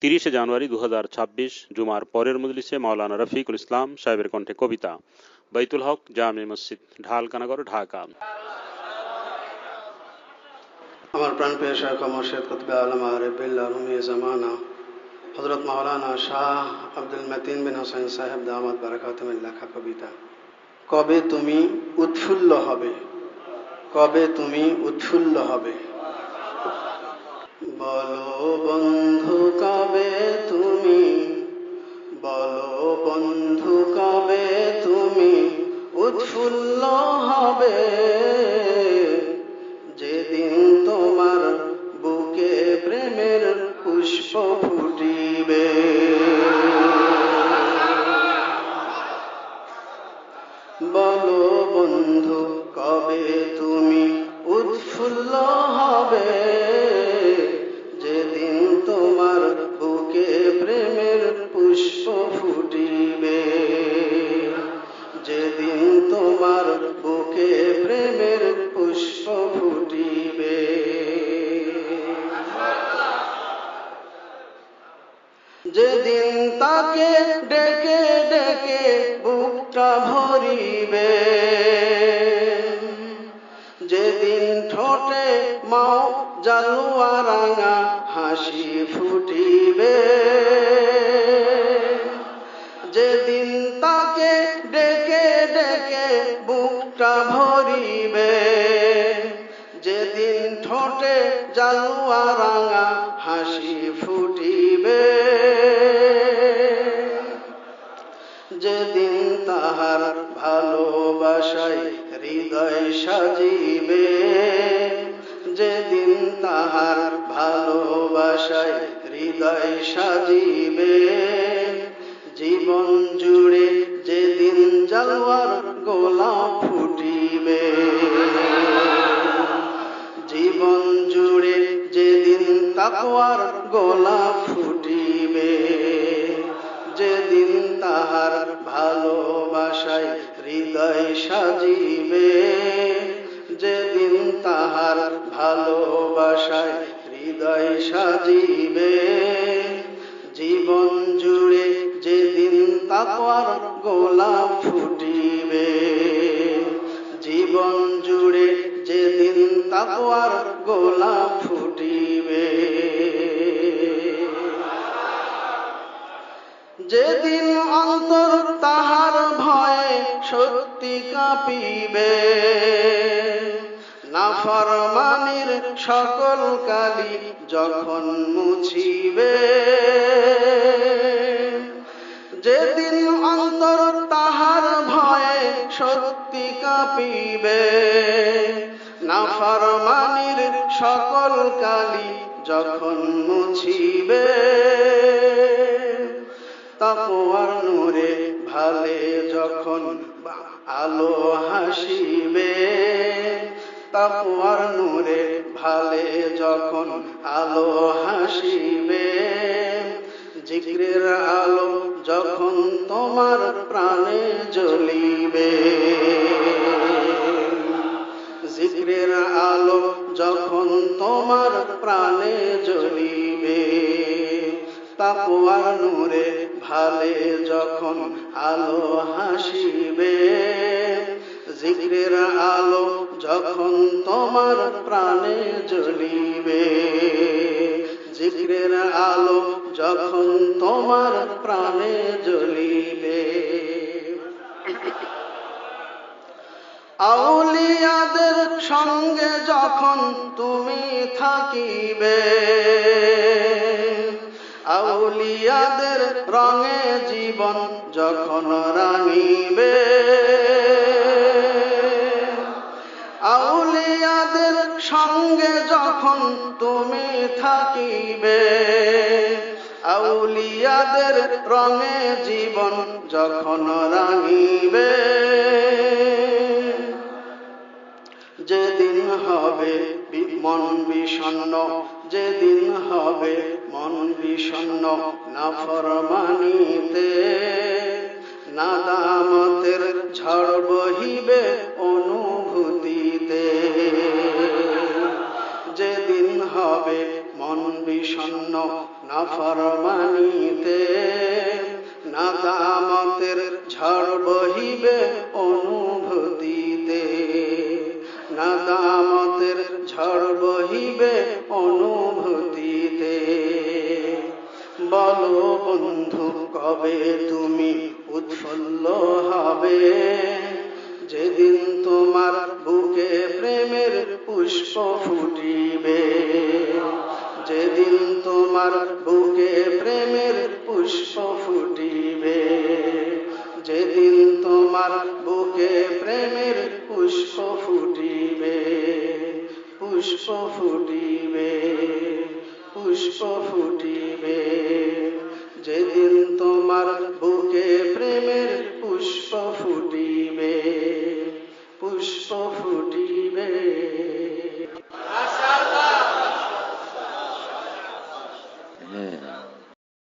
30 জানুয়ারি 2026 জুমার পরের মজলিসে মাওলানা রফিকুল ইসলাম সাহেবের কণ্ঠে কবিতা বাইতুল হক জামে মসজিদ ঢালকানগর ঢাকা। আমার প্রাণপ্রিয় শায়খ মুর্শিদ কুতবে আলম আরিফ বিল্লাহ রুমি জামানা হযরত মাওলানা শাহ আব্দুল মতিন বিন হোসেন সাহেব দামাত বারাকাতুহুর লেখা কবিতা। কবে তুমি উৎফুল্ল হবে, কবে তুমি উৎফুল্ল হবে, বলো বন্ধু কবে তুমি, বলো বন্ধু কবে তুমি উৎফুল্ল হবে, যেদিন তোমার বুকে প্রেমের পুষ্প ফুটিবে। বলো বন্ধু কবে তুমি উৎফুল্ল হবে, যেদিন তোমার বুকে প্রেমের পুষ্প ফুটিবে, যেদিন তোমার বুকে প্রেমের পুষ্প ফুটিবে। যেদিন তাকে ডেকে ডেকে বুকটা ভরিবে, যেদিন ঠোঁটে মাও জালুয়া রাঙা হাসি ফুটিবে, যেদিন তাকে ডেকে ডেকে বুকটা ভরিবে, যেদিন ঠোঁটে জালুয়া রাঙা হাসি ফুটিবে, যেদিন তাহার ভালোবাসায় হৃদয় সাজিবে, যেদিন তাহার ভালোবাসায় হৃদয় সাজিবে, জীবন জুড়ে যেদিন জালুয়ার গোলাপ ফুটিবে, জীবন জুড়ে যেদিন তাকওয়ার গোলাপ ফুটিবে, যেদিন তাহার ভালোবাসায় হৃদয় সাজিবে, যেদিন তাহার ভালোবাসায় হৃদয় সাজিবে, জীবন জুড়ে যেদিন তাকওয়ার গোলাপ ফুটিবে, জীবন জুড়ে যেদিন তাকওয়ার গোলাপ ফুটিবে। যেদিন অন্তর তাহার ভয়ে সত্যি কাঁপিবে, নাফরমানির সকল কালি যখন মুছিবে, যেদিন অন্তর তাহার ভয়ে সত্যি কাঁপিবে, নাফরমানির সকল কালি যখন মুছিবে, তাকওয়ার নূরে ভালে যখন আলো হাসিবে, তাকওয়ার নূরে ভালে যখন আলো হাসিবে, জিকিরের আলো যখন তোমার প্রাণে জ্বলিবে, জিকিরের আলো যখন তোমার প্রাণে জ্বলিবে, তাকওয়ার নূরে ভালে যখন আলো হাসিবে, জিকিরের আলো যখন তোমার প্রাণে জ্বলিবে, জিকিরের আলো যখন তোমার প্রাণে জ্বলিবে। আউলিয়াদের সঙ্গে যখন তুমি থাকিবে, আউলিয়াদের রঙে জীবন যখন রাঙিবে, আউলিয়াদের সঙ্গে যখন তুমি থাকিবে, আউলিয়াদের রঙে জীবন যখন রাঙিবে, যেদিন হবে মন বিষণ্ণ, যেদিন হবে মন বিষণ্ণ নাফরমানিতে, নাদামতের ঝড় বহিবে অনুভূতিতে, যেদিন হবে মন বিষণ্ণ নাফরমানিতে নাদামতের ঝড় বহিবে অনুভূতিতে, নাদামতের ঝড় বহিবে অনুভূতিতে। বলো বন্ধু কবে তুমি উৎফুল্ল হবে, যেদিন তোমার বুকে প্রেমের পুষ্প ফুটিবে, যেদিন তোমার বুকে প্রেমের পুষ্প ফুটিবে, যেদিন তোমার বুকে প্রেমের পুষ্প ফুটিবে, পুষ্প ফুটিবে, পুষ্প ফুটিবে, যেদিন তোমার বুকে প্রেমের পুষ্প ফুটিবে, পুষ্প ফুটিবে।